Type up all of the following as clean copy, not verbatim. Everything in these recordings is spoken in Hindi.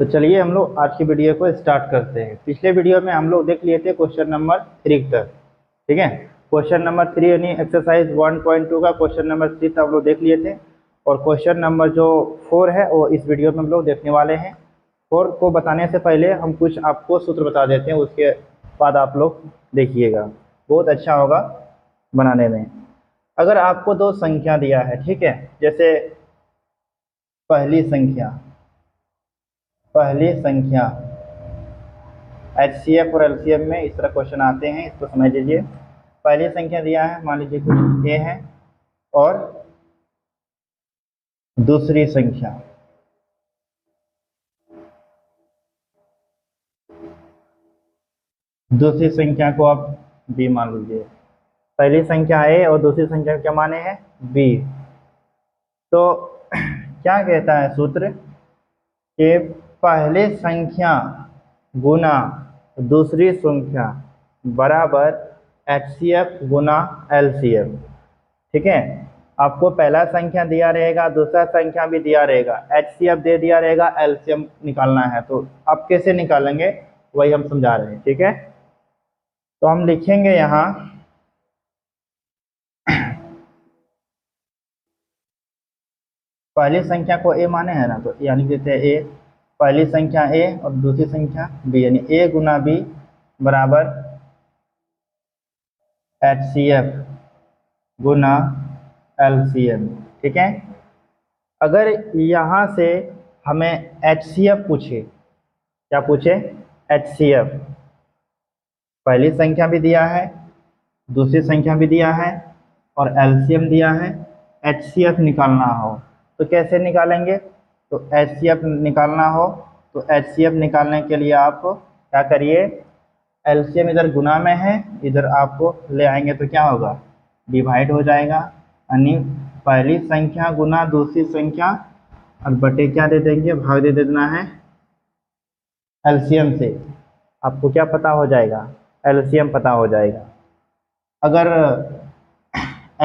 तो चलिए हम लोग आज की वीडियो को स्टार्ट करते हैं। पिछले वीडियो में हम लोग देख लिए थे क्वेश्चन नंबर 3 तक। ठीक है, क्वेश्चन नंबर 3 यानी एक्सरसाइज 1.2 का क्वेश्चन नंबर 3 तक हम लोग देख लिए थे। और क्वेश्चन नंबर जो 4 है वो इस वीडियो में हम लोग देखने वाले हैं। 4 को बताने से पहले हम कुछ आपको सूत्र बता देते हैं, उसके बाद आप लोग देखिएगा, बहुत अच्छा होगा बनाने में। अगर आपको दो संख्या दिया है, ठीक है, जैसे पहली संख्या HCF और LCM में इस तरह क्वेश्चन आते हैं, इसको समझ लीजिए। पहली संख्या दिया है, मान लीजिए कुछ A है, और दूसरी संख्या को आप B मान लीजिए। पहली संख्या A और दूसरी संख्या क्या माने हैं B। तो क्या कहता है सूत्र कि पहली संख्या गुना दूसरी संख्या बराबर HCF गुना LCM। ठीक है, आपको पहला संख्या दिया रहेगा, दूसरा संख्या भी दिया रहेगा, HCF दे दिया रहेगा, LCM निकालना है। तो आप कैसे निकालेंगे वही हम समझा रहे हैं। ठीक है, तो हम लिखेंगे यहाँ पहली संख्या को A माने है ना, तो यानी देते हैं A, पहली संख्या A और दूसरी संख्या B, यानी A गुना B बराबर HCF गुना LCM। ठीक है, अगर यहाँ से हमें HCF पूछे, क्या पूछे, HCF, पहली संख्या भी दिया है, दूसरी संख्या भी दिया है और LCM दिया है, HCF निकालना हो तो कैसे निकालेंगे। तो HCF निकालना हो तो HCF निकालने के लिए आप क्या करिए, LCM इधर गुना में है, इधर आपको ले आएंगे तो क्या होगा, डिवाइड हो जाएगा, यानी पहली संख्या गुना दूसरी संख्या और बटे क्या दे देंगे, भाग दे देना है LCM से। आपको क्या पता हो जाएगा, LCM पता हो जाएगा। अगर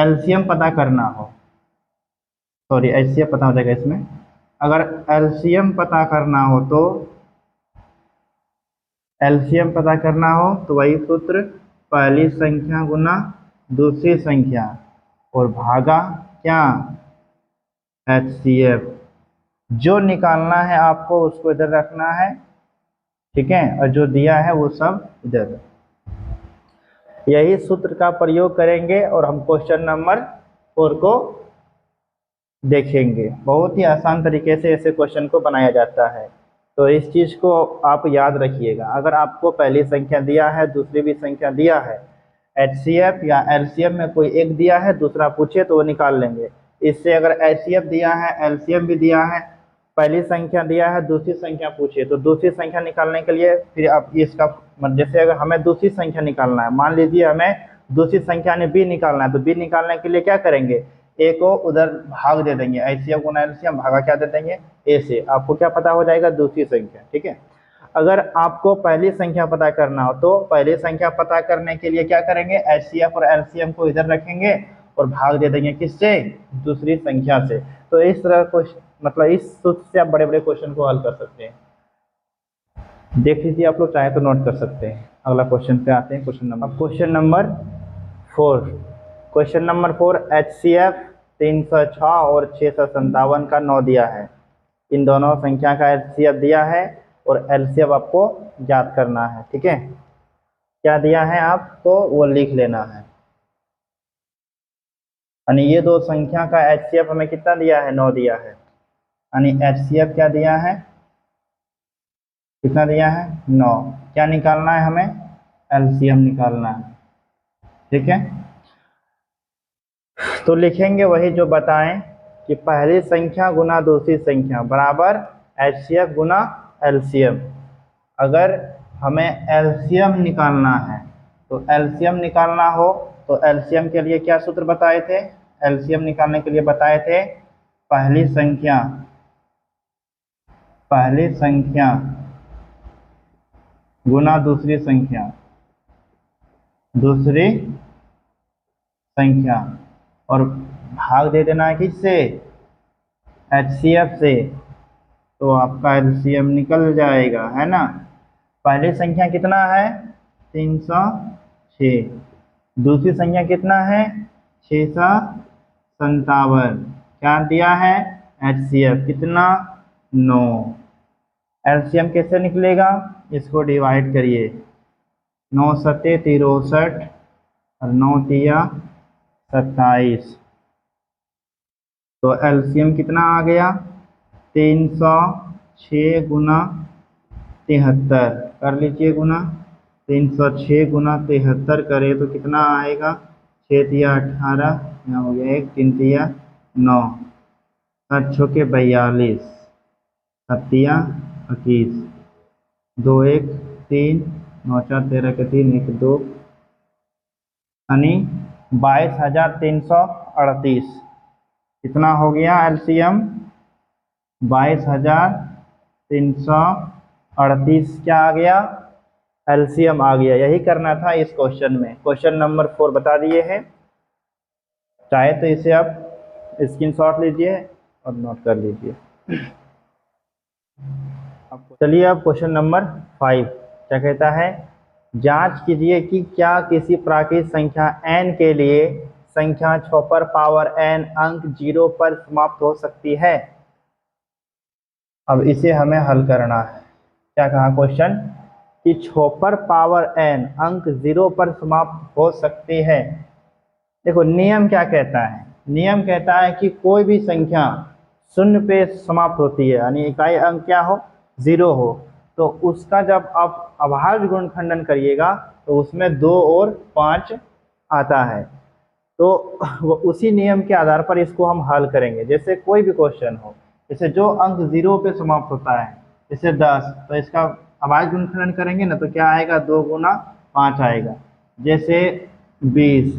LCM पता करना हो, सॉरी HCF पता हो जाएगा इसमें, अगर LCM पता करना हो तो वही सूत्र, पहली संख्या गुना दूसरी संख्या और भागा क्या, HCF। जो निकालना है आपको उसको इधर रखना है, ठीक है, और जो दिया है वो सब इधर। यही सूत्र का प्रयोग करेंगे और हम क्वेश्चन नंबर 4 को देखेंगे। बहुत ही आसान तरीके से ऐसे क्वेश्चन को बनाया जाता है, तो इस चीज़ को आप याद रखिएगा। अगर आपको पहली संख्या दिया है, दूसरी भी संख्या दिया है, HCF या LCM में कोई एक दिया है, दूसरा पूछे तो वो निकाल लेंगे। इससे अगर HCF दिया है, LCM भी दिया है, पहली संख्या दिया है, दूसरी संख्या पूछे, तो दूसरी संख्या निकालने के लिए फिर आप इसका जैसे अगर हमें दूसरी संख्या निकालना है, मान लीजिए हमें दूसरी संख्या ने B निकालना है, तो B निकालने के लिए क्या करेंगे, A को उधर भाग दे देंगे, HCF गुना LCM, भागा क्या दे देंगे A से, आपको क्या पता हो जाएगा, दूसरी संख्या। ठीक है, अगर आपको पहली संख्या पता करना हो तो पहली संख्या पता करने के लिए क्या करेंगे, HCF और LCM को इधर रखेंगे और भाग दे देंगे किससे, दूसरी संख्या से। तो इस तरह कुछ मतलब इस सूत्र से आप बड़े बड़े क्वेश्चन को हल कर सकते हैं। देख लीजिए, आप लोग चाहे तो नोट कर सकते हैं। अगला क्वेश्चन पे आते हैं, question number 4। Question number 4, HCF 306 और 657 का 9 दिया है। इन दोनों संख्या का HCF दिया है और LCM आपको ज्ञात करना है। ठीक है, क्या दिया है आपको वो लिख लेना है, यानी ये दो संख्या का HCF हमें कितना दिया है, 9 दिया है, यानी HCF क्या दिया है, कितना दिया है, 9। क्या निकालना है हमें, LCM निकालना है। ठीक है, तो लिखेंगे वही जो बताएं कि पहली संख्या गुना दूसरी संख्या बराबर HCF गुना LCM। अगर हमें LCM निकालना है तो LCM निकालना हो तो LCM के लिए क्या सूत्र बताए थे, LCM निकालने के लिए बताए थे पहली संख्या गुना दूसरी संख्या और भाग दे देना है किससे, HCF से। तो आपका एलसीएम निकल जाएगा, है ना। पहली संख्या कितना है 306, दूसरी संख्या कितना है 657, क्या दिया है एचसीएफ कितना 9। एलसीएम कैसे निकलेगा, इसको डिवाइड करिए, 9 सत्ते 63 और 9 तिया 27, तो एलसीएम कितना आ गया 306 गुना 73, कर लीजिए गुना, 306 गुना 73 करे तो कितना आएगा 6 तिया 18, यहाँ हो गया 1 3 तिया 9, 7 छोके 42, 7 तिया 21, 2 1 3, 9 4 13 के 3 1 2, यानी 22,338। कितना हो गया एलसीएम 22,338 क्या आ गया एलसीएम आ गया। यही करना था इस क्वेश्चन में। क्वेश्चन नंबर 4 बता दिए हैं, चाहे तो इसे आप स्क्रीनशॉट लीजिए और नोट कर लीजिए। चलिए अब क्वेश्चन नंबर 5 क्या कहता है, जांच कीजिए कि क्या किसी प्राकृतिक संख्या n के लिए संख्या 6 पर पावर n अंक 0 पर समाप्त हो सकती है। अब इसे हमें हल करना है। क्या कहा क्वेश्चन कि 6 पर पावर n अंक 0 पर समाप्त हो सकती है। देखो नियम क्या कहता है, नियम कहता है कि कोई भी संख्या शून्य पे समाप्त होती है, यानी इकाई अंक क्या हो 0 हो, तो उसका जब आप अभाज्य गुणनखंडन करिएगा तो उसमें 2 और 5 आता है। तो उसी नियम के आधार पर इसको हम हल करेंगे। जैसे कोई भी क्वेश्चन हो, जैसे जो अंक 0 पे समाप्त होता है, जैसे 10, तो इसका अभाज्य गुणनखंडन करेंगे ना तो क्या आएगा 2 गुना 5 आएगा। जैसे 20,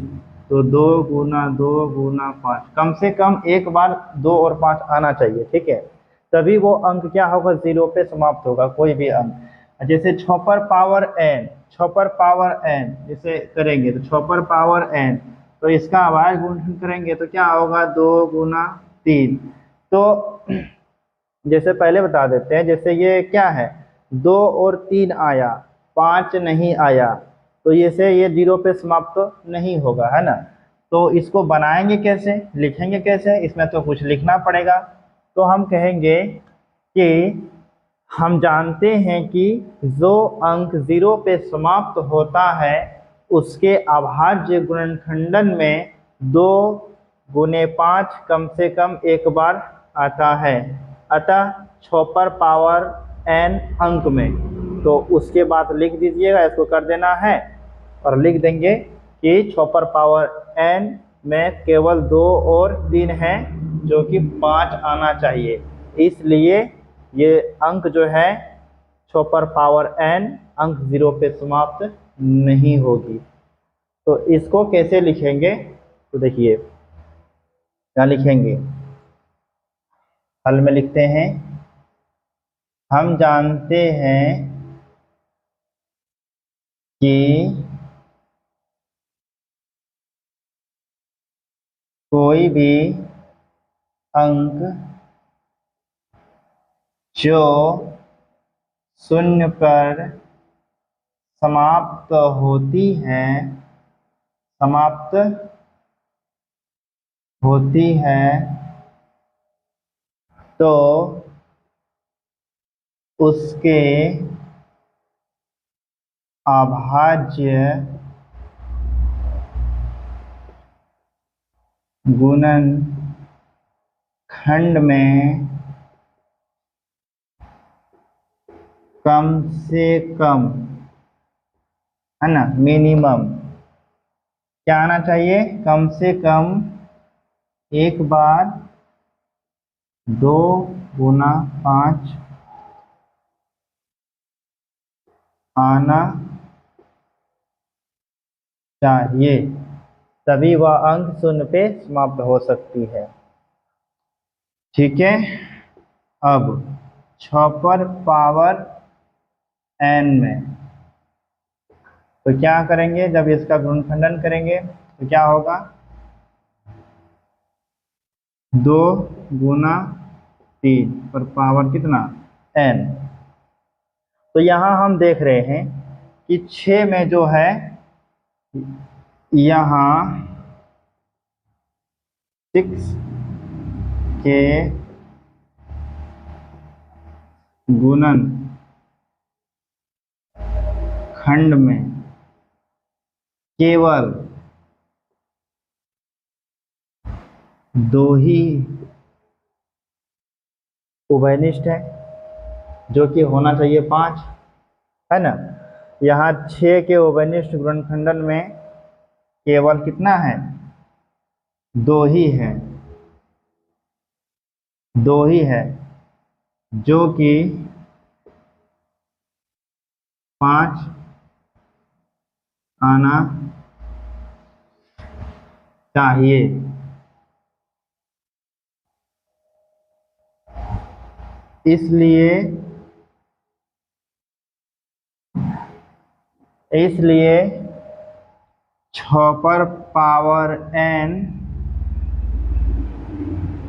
तो 2 गुना 2 गुना 5, कम से कम एक बार 2 और 5 आना चाहिए, ठीक है, तभी वो अंक क्या होगा 0 पे समाप्त होगा कोई भी अंक। जैसे 6 पर पावर n, 6 पर पावर n जैसे करेंगे तो 6 पर पावर n, तो इसका अभाज्य गुणनखंडन करेंगे तो क्या होगा 2 गुना 3। तो जैसे पहले बता देते हैं, जैसे ये क्या है 2 और 3 आया, 5 नहीं आया, तो ये से ये 0 पे समाप्त तो नहीं होगा, है ना। तो इसको बनाएंगे कैसे, लिखेंगे कैसे, इसमें तो कुछ लिखना पड़ेगा। तो हम कहेंगे कि हम जानते हैं कि जो अंक 0 पे समाप्त होता है उसके अभाज्य गुणनखंडन में 2 गुने 5 कम से कम एक बार आता है, अतः 6 पर पावर n अंक में। तो उसके बाद लिख दीजिएगा, इसको कर देना है और लिख देंगे कि 6 पर पावर n में केवल 2 और 3 है जो कि 5 आना चाहिए, इसलिए ये अंक जो है 6 पर पावर n अंक 0 पे समाप्त नहीं होगी। तो इसको कैसे लिखेंगे, तो देखिए क्या लिखेंगे, हल में लिखते हैं, हम जानते हैं कि कोई भी अंक जो शून्य पर समाप्त होती है तो उसके अभाज्य गुणनखंड में कम से कम, है ना, मिनिमम क्या आना चाहिए, कम से कम एक बार 2 गुना 5 आना चाहिए, तभी वह अंक 0 पे समाप्त हो सकती है। ठीक है, अब 6 पर पावर n में तो क्या करेंगे, जब इसका गुणनखंडन करेंगे तो क्या होगा 2 गुना 3 पर पावर कितना n। तो यहाँ हम देख रहे हैं कि 6 में जो है यहाँ 6 के गुणन खंड में केवल 2 ही उभयनिष्ठ है, जो कि होना चाहिए 5, है ना। यहाँ 6 के उभयनिष्ठ गुणनखंडन में केवल कितना है 2 ही है, 2 ही है, जो कि 5 आना चाहिए। इसलिए इसलिए 6 पर पावर n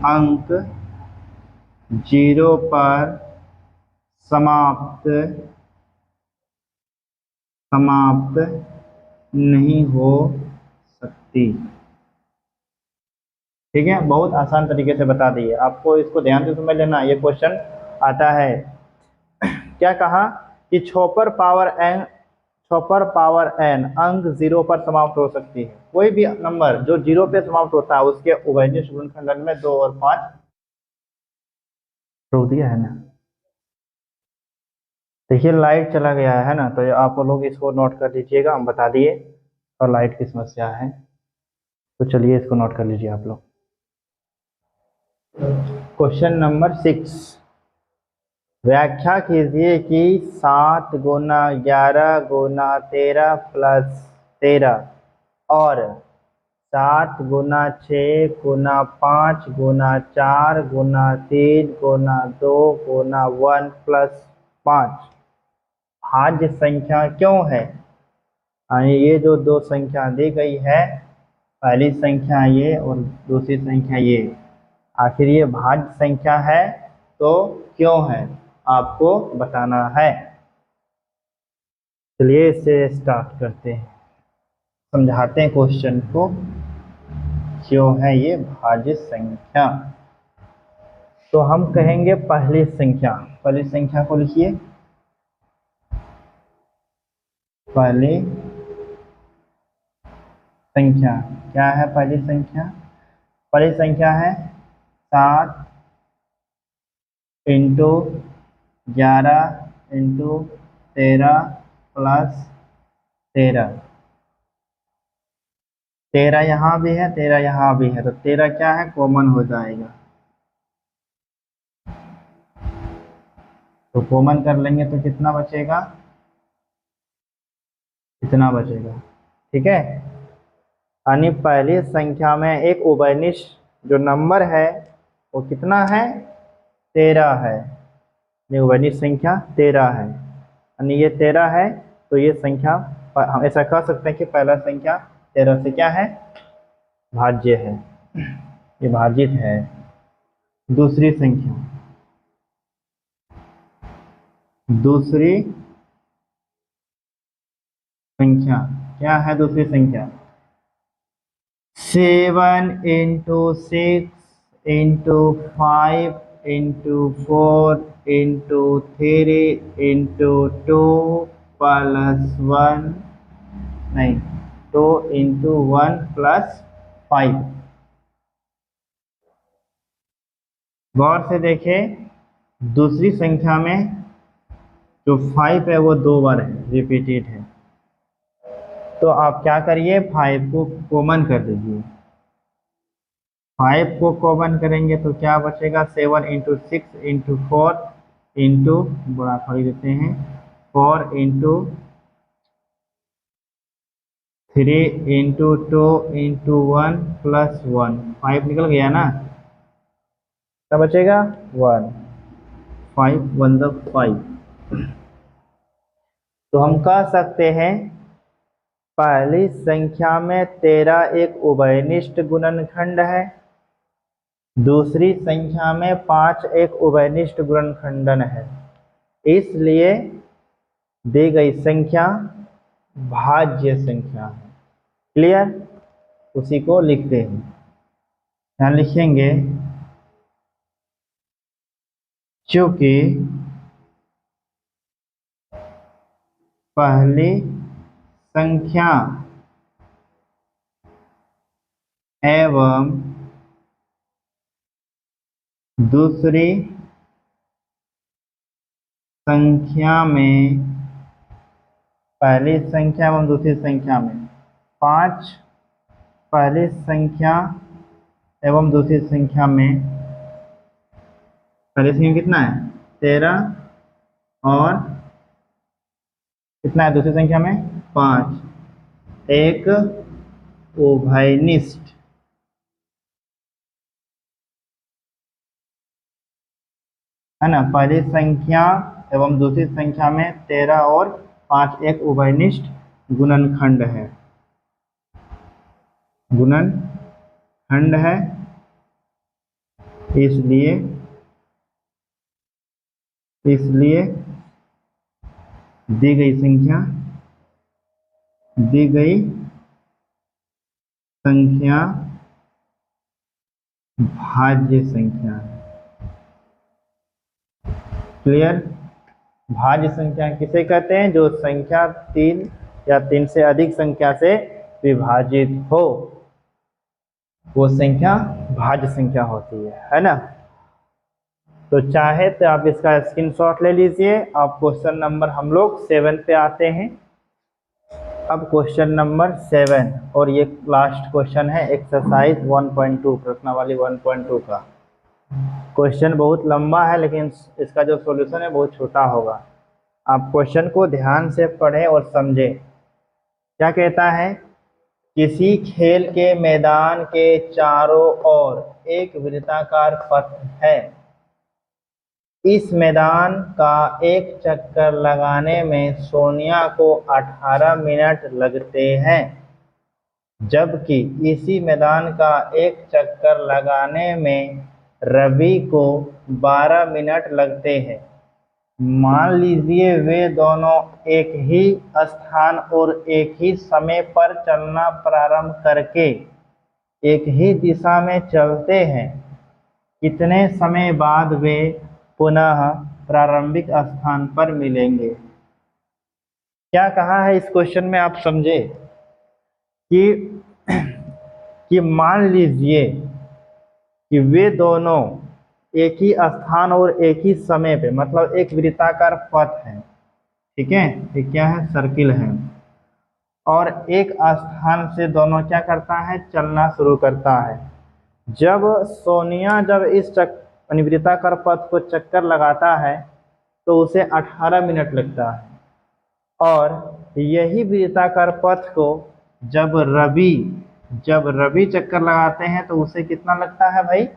अंक 0 पर समाप्त नहीं हो सकती। ठीक है, बहुत आसान तरीके से बता दिए आपको, इसको ध्यान से समझ लेना, ये क्वेश्चन आता है। क्या कहा कि 6 पर पावर n अंक 0 पर समाप्त हो सकती है। कोई भी नंबर जो 0 पे समाप्त होता है उसके उभयनिष्ठ गुणनखंडन में 2 और 5 रो दिया है ना। देखिए लाइट चला गया है ना, तो आप लोग इसको नोट कर लीजिएगा, हम बता दिए और लाइट की समस्या है, तो चलिए इसको नोट कर लीजिए आप लोग। क्वेश्चन नंबर 6, व्याख्या कीजिए कि 7 गुना 11 गुना 13 प्लस 13 और 7 गुना 6 गुना 5 गुना 4 गुना 3 गुना 2 गुना 1 प्लस 5 भाज्य संख्या क्यों है। ये जो 2 संख्या दी गई है, पहली संख्या ये और दूसरी संख्या ये, आखिर ये भाज्य संख्या है तो क्यों है, आपको बताना है। चलिए इसे स्टार्ट करते हैं, समझाते हैं क्वेश्चन को, क्यों है ये भाज्य संख्या। तो हम कहेंगे पहली संख्या को लिखिए। पहली संख्या क्या है, पहली संख्या है 7 इंटू 11 इंटू 13 प्लस 13। 13 यहाँ भी है, 13 यहाँ भी है, तो 13 क्या है कॉमन हो जाएगा, तो कॉमन कर लेंगे तो कितना बचेगा, इतना बचेगा। ठीक है, यानी पहली संख्या में एक उभयनिष्ठ जो नंबर है वो कितना है 13 है, ये उभयनिष्ठ संख्या 13 है, यानी ये 13 है, तो ये संख्या हम ऐसा कह सकते हैं कि पहला संख्या 13 से क्या है भाज्य है, ये भाजित है। दूसरी संख्या क्या है, दूसरी संख्या 7 into 6 into 5 into 4 into 3 into 2 plus 1 नहीं 2 इंटू 1 प्लस 5। गौर से देखें, दूसरी संख्या में जो 5 है वो 2 बार है, रिपीटेड है, तो आप क्या करिए 5 को कॉमन कर दीजिए। 5 को कॉमन करेंगे तो क्या बचेगा 7 इंटू 6 इंटू 4 इंटू बड़ा थोड़ी देते हैं 4 इंटू 3 इंटू 2 इंटू 1 प्लस 1, 5 निकल गया ना, क्या बचेगा 1, 5 1 द 5। तो हम कह सकते हैं पहली संख्या में 13 एक उभयनिष्ठ गुणनखंड है, दूसरी संख्या में 5 एक उभयनिष्ठ गुणनखंडन है, इसलिए दी गई संख्या भाज्य संख्या है। क्लियर? उसी को लिखते हैं। यहाँ लिखेंगे चूंकि पहली संख्या एवं दूसरी संख्या में, पहली संख्या एवं दूसरी संख्या में 5, पहली संख्या एवं दूसरी संख्या में, पहली संख्या कितना है 13 और कितना है दूसरी संख्या में 5, एक उभयनिष्ठ है ना। पहली संख्या एवं दूसरी संख्या में 13 और 5 एक उभयनिष्ठ गुणनखंड है, गुणनखंड है, इसलिए दी गई संख्या भाज्य संख्या है। क्लियर? भाज्य संख्या किसे कहते हैं? जो संख्या 3 या 3 से अधिक संख्या से विभाजित हो, वो संख्या भाज्य संख्या होती है ना। तो चाहे तो आप इसका स्क्रीनशॉट ले लीजिए। अब क्वेश्चन नंबर हम लोग 7 पे आते हैं। अब क्वेश्चन नंबर 7 और ये लास्ट क्वेश्चन है एक्सरसाइज 1.2 प्रश्नावली 1.2 का। क्वेश्चन बहुत लंबा है लेकिन इसका जो सॉल्यूशन है बहुत छोटा होगा। आप क्वेश्चन को ध्यान से पढ़ें और समझें। क्या कहता है? किसी खेल के मैदान के चारों ओर एक वृत्ताकार पथ है। इस मैदान का एक चक्कर लगाने में सोनिया को 18 मिनट लगते हैं, जबकि इसी मैदान का एक चक्कर लगाने में रवि को 12 मिनट लगते हैं। मान लीजिए वे दोनों एक ही स्थान और एक ही समय पर चलना प्रारंभ करके एक ही दिशा में चलते हैं। कितने समय बाद वे पुनः प्रारंभिक स्थान पर मिलेंगे? क्या कहा है इस क्वेश्चन में? आप समझे कि मान लीजिए कि वे दोनों एक ही स्थान और एक ही समय पे, मतलब एक वृत्ताकार पथ है, ठीक है, ये क्या है? सर्किल है, और एक स्थान से दोनों क्या करता है? चलना शुरू करता है। जब सोनिया इस वृत्ताकार पथ को चक्कर लगाता है तो उसे 18 मिनट लगता है, और यही वृत्ताकार पथ को जब रवि चक्कर लगाते हैं तो उसे कितना लगता है भाई?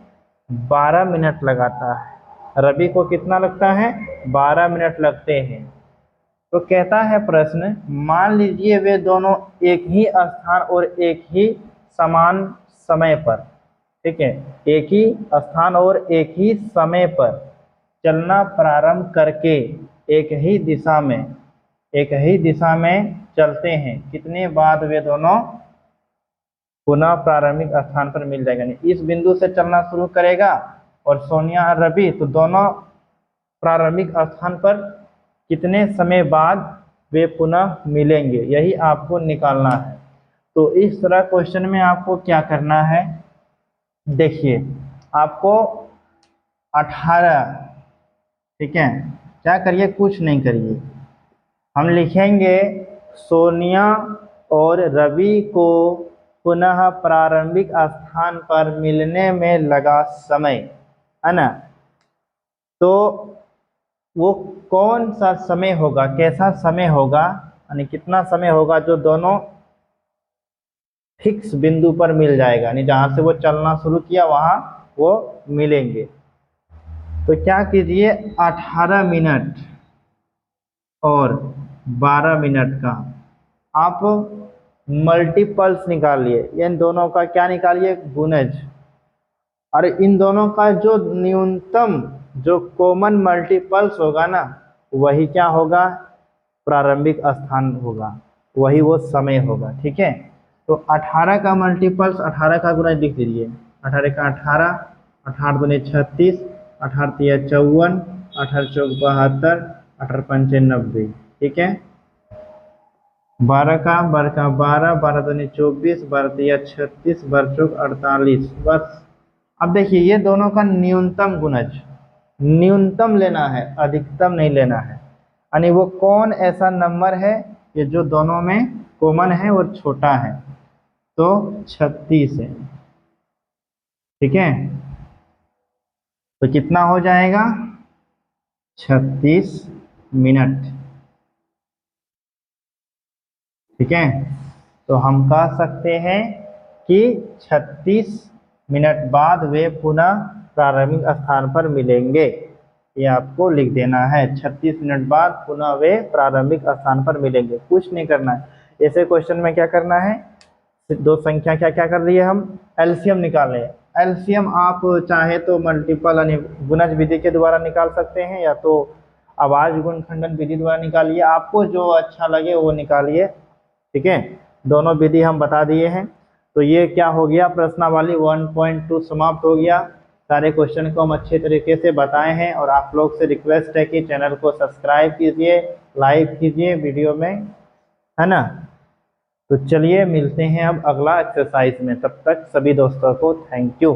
12 मिनट लगाता है। रवि को कितना लगता है? 12 मिनट लगते हैं। तो कहता है प्रश्न, मान लीजिए वे दोनों एक ही स्थान और एक ही समान समय पर, ठीक है, एक ही स्थान और एक ही समय पर चलना प्रारंभ करके एक ही दिशा में चलते हैं। कितने बाद वे दोनों पुनः प्रारंभिक स्थान पर मिल जाएगा? इस बिंदु से चलना शुरू करेगा और सोनिया और रवि, तो दोनों प्रारंभिक स्थान पर कितने समय बाद वे पुनः मिलेंगे, यही आपको निकालना है। तो इस तरह क्वेश्चन में आपको क्या करना है? देखिए, आपको 18, ठीक है, क्या करिए? कुछ नहीं करिए, हम लिखेंगे सोनिया और रवि को पुनः प्रारंभिक स्थान पर मिलने में लगा समय, है ना। तो वो कौन सा समय होगा, कैसा समय होगा, यानी कितना समय होगा जो दोनों फिक्स बिंदु पर मिल जाएगा, यानी जहाँ से वो चलना शुरू किया वहाँ वो मिलेंगे। तो क्या कीजिए, 18 मिनट और 12 मिनट का आप मल्टीपल्स निकालिए, इन दोनों का क्या निकालिए? गुणज। और इन दोनों का जो न्यूनतम जो कॉमन मल्टीपल्स होगा ना, वही क्या होगा, प्रारंभिक स्थान होगा, वही वो समय होगा। ठीक है, तो 18 का मल्टीपल्स 18 का गुना लिख दीजिए, 18 का 18, 18 दूनी 36, 18 तिया 54, 18 चौक 72, 18 पंचे 90। ठीक है, 12 का 12, 12 दूनी 24, 12 तिया 36, 12 चौक 48। बस अब देखिए ये दोनों का न्यूनतम गुणज, न्यूनतम लेना है, अधिकतम नहीं लेना है। यानी वो कौन ऐसा नंबर है ये जो दोनों में कॉमन है और छोटा है, तो 36 है। ठीक है, तो कितना हो जाएगा, 36 मिनट। ठीक है, तो हम कह सकते हैं कि 36 मिनट बाद वे पुनः प्रारंभिक स्थान पर मिलेंगे। ये आपको लिख देना है, 36 मिनट बाद पुनः वे प्रारंभिक स्थान पर मिलेंगे। कुछ नहीं करना है। ऐसे क्वेश्चन में क्या करना है, दो संख्या क्या क्या कर रही है, हम एलसीएम निकाल रहे हैं। एलसीएम आप चाहे तो मल्टीपल यानी गुणज विधि के द्वारा निकाल सकते हैं, या तो आवाज गुणनखंडन विधि द्वारा निकालिए, आपको जो अच्छा लगे वो निकालिए। ठीक है, दोनों विधि हम बता दिए हैं। तो ये क्या हो गया, प्रश्नावली 1.2 समाप्त हो गया। सारे क्वेश्चन को हम अच्छे तरीके से बताए हैं, और आप लोग से रिक्वेस्ट है कि चैनल को सब्सक्राइब कीजिए, लाइक कीजिए वीडियो में, है ना। तो चलिए मिलते हैं अब अगला एक्सरसाइज में, तब तक सभी दोस्तों को थैंक यू।